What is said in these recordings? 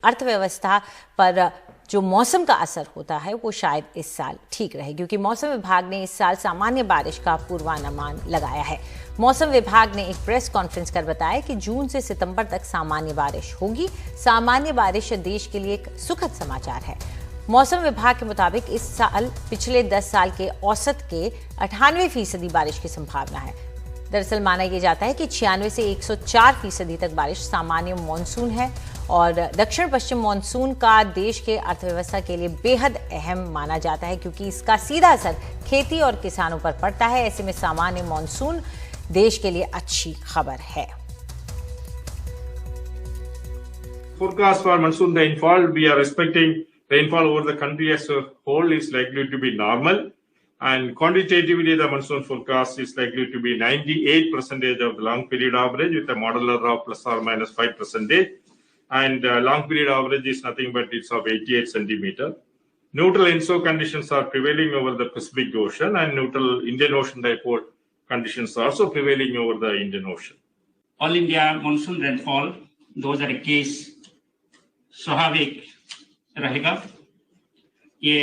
अर्थव्यवस्था पर जो मौसम का असर होता है वो शायद इस साल ठीक रहे, क्योंकि मौसम विभाग ने इस साल सामान्य बारिश का पूर्वानुमान लगाया है। मौसम विभाग ने एक प्रेस कॉन्फ्रेंस कर बताया कि जून से सितंबर तक सामान्य बारिश होगी। सामान्य बारिश देश के लिए एक सुखद समाचार है। मौसम विभाग के मुताबिक इस साल पिछले 10 साल के औसत के 98% बारिश की संभावना है। दरअसल माना यह जाता है कि 96 से 104% तक बारिश सामान्य मानसून है और दक्षिण पश्चिम मानसून का देश के अर्थव्यवस्था के लिए बेहद अहम माना जाता है, क्योंकि इसका सीधा असर खेती और किसानों पर पड़ता है। ऐसे में सामान्य मानसून देश के लिए अच्छी खबर है। Forecast for monsoon rainfall, we are expecting rainfall over the country as a whole is likely to be normal, and quantitatively the monsoon forecast is likely to be 98% of the long period average with a modular of plus or minus 5%, and long period average is nothing but it's of 88 centimeter. Neutral INSO conditions are prevailing over the Pacific Ocean, and neutral Indian Ocean dipole conditions are also prevailing over the Indian Ocean. All India monsoon rainfall 2021 स्वाभाविक रहेगा। ये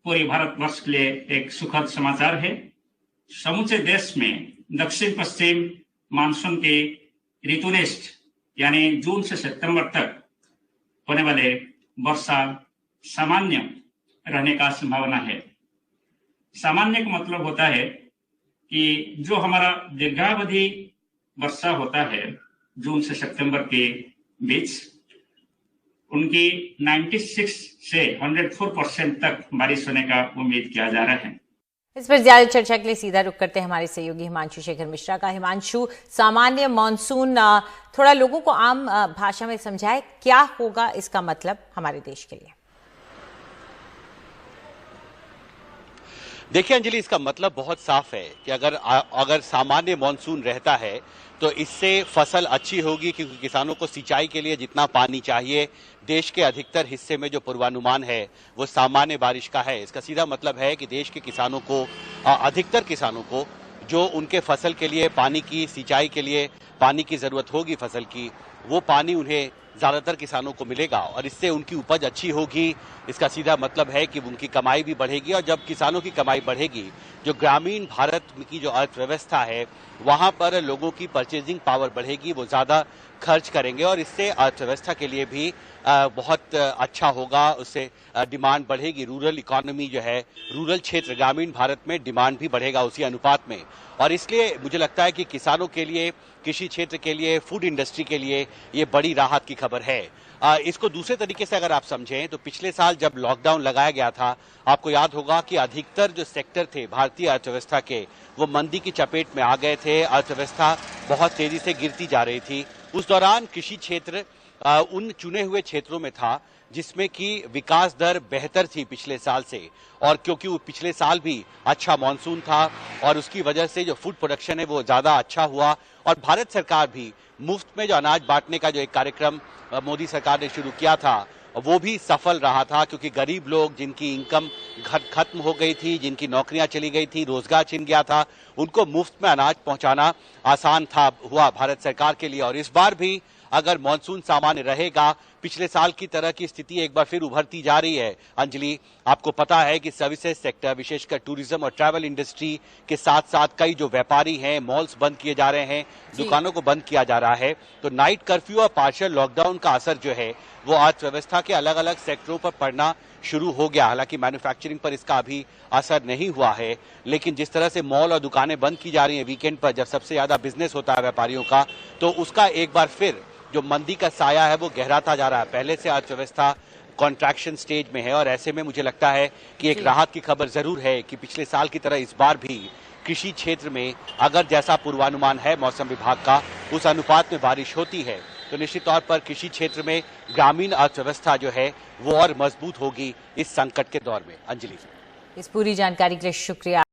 पूरे भारतवर्ष के लिए एक सुखद समाचार है। समूचे देश में दक्षिण पश्चिम मानसून के ऋतुनिष्ठ यानी जून से सितंबर तक होने वाले वर्षा सामान्य रहने का संभावना है। सामान्य का मतलब होता है कि जो हमारा दीर्घावधि वर्षा होता है जून से सितंबर के बीच, उनकी 96 से 104% तक बारिश होने का उम्मीद किया जा रहा है। इस पर ज्यादा चर्चा के लिए सीधा रुख करते हैं हमारे सहयोगी हिमांशु शेखर मिश्रा का। हिमांशु, सामान्य मानसून थोड़ा लोगों को आम भाषा में समझाए, क्या होगा इसका मतलब हमारे देश के लिए? देखिए अंजलि, इसका मतलब बहुत साफ है कि अगर सामान्य मानसून रहता है तो इससे फसल अच्छी होगी, क्योंकि किसानों को सिंचाई के लिए जितना पानी चाहिए देश के अधिकतर हिस्से में जो पूर्वानुमान है वो सामान्य बारिश का है। इसका सीधा मतलब है कि देश के किसानों को, अधिकतर किसानों को जो उनके फसल के लिए पानी की सिंचाई के लिए पानी की जरूरत होगी फसल की, वो पानी उन्हें ज्यादातर किसानों को मिलेगा और इससे उनकी उपज अच्छी होगी। इसका सीधा मतलब है कि उनकी कमाई भी बढ़ेगी, और जब किसानों की कमाई बढ़ेगी, जो ग्रामीण भारत की जो अर्थव्यवस्था है वहां पर लोगों की परचेजिंग पावर बढ़ेगी, वो ज्यादा खर्च करेंगे और इससे अर्थव्यवस्था के लिए भी बहुत अच्छा होगा। उससे डिमांड बढ़ेगी। रूरल इकोनॉमी जो है, रूरल क्षेत्र ग्रामीण भारत में डिमांड भी बढ़ेगा उसी अनुपात में, और इसलिए मुझे लगता है कि किसानों के लिए, कृषि क्षेत्र के लिए, फूड इंडस्ट्री के लिए ये बड़ी राहत की खबर है। इसको दूसरे तरीके से अगर आप समझें तो पिछले साल जब लॉकडाउन लगाया गया था, आपको याद होगा कि अधिकतर जो सेक्टर थे भारतीय अर्थव्यवस्था के वो मंदी की चपेट में आ गए थे। अर्थव्यवस्था बहुत तेजी से गिरती जा रही थी। उस दौरान कृषि क्षेत्र उन चुने हुए क्षेत्रों में था जिसमें कि विकास दर बेहतर थी पिछले साल से, और क्योंकि वो पिछले साल भी अच्छा मानसून था और उसकी वजह से जो फूड प्रोडक्शन है वो ज्यादा अच्छा हुआ। और भारत सरकार भी मुफ्त में जो अनाज बांटने का जो एक कार्यक्रम मोदी सरकार ने शुरू किया था वो भी सफल रहा था, क्योंकि गरीब लोग जिनकी इनकम खत्म हो गई थी, जिनकी नौकरियां चली गई थी, रोजगार छिन गया था, उनको मुफ्त में अनाज पहुंचाना आसान हुआ भारत सरकार के लिए। और इस बार भी अगर मानसून सामान्य रहेगा, पिछले साल की तरह की स्थिति एक बार फिर उभरती जा रही है। अंजलि, आपको पता है कि सर्विसेज सेक्टर, विशेषकर टूरिज्म और ट्रैवल इंडस्ट्री के साथ साथ कई जो व्यापारी हैं, मॉल्स बंद किए जा रहे हैं, दुकानों को बंद किया जा रहा है, तो नाइट कर्फ्यू और पार्शियल लॉकडाउन का असर जो है वो अर्थव्यवस्था के अलग अलग सेक्टरों पर पड़ना शुरू हो गया। हालांकि मैन्युफैक्चरिंग पर इसका अभी असर नहीं हुआ है, लेकिन जिस तरह से मॉल और दुकानें बंद की जा रही हैं वीकेंड पर, जब सबसे ज्यादा बिजनेस होता है व्यापारियों का, तो उसका एक बार फिर जो मंदी का साया है वो गहराता जा रहा है। पहले से अर्थव्यवस्था कॉन्ट्रैक्शन स्टेज में है और ऐसे में मुझे लगता है कि एक राहत की खबर जरूर है कि पिछले साल की तरह इस बार भी कृषि क्षेत्र में अगर जैसा पूर्वानुमान है मौसम विभाग का उस अनुपात में बारिश होती है तो निश्चित तौर पर कृषि क्षेत्र में ग्रामीण अर्थव्यवस्था जो है वो और मजबूत होगी इस संकट के दौर में। अंजलि, इस पूरी जानकारी के लिए शुक्रिया।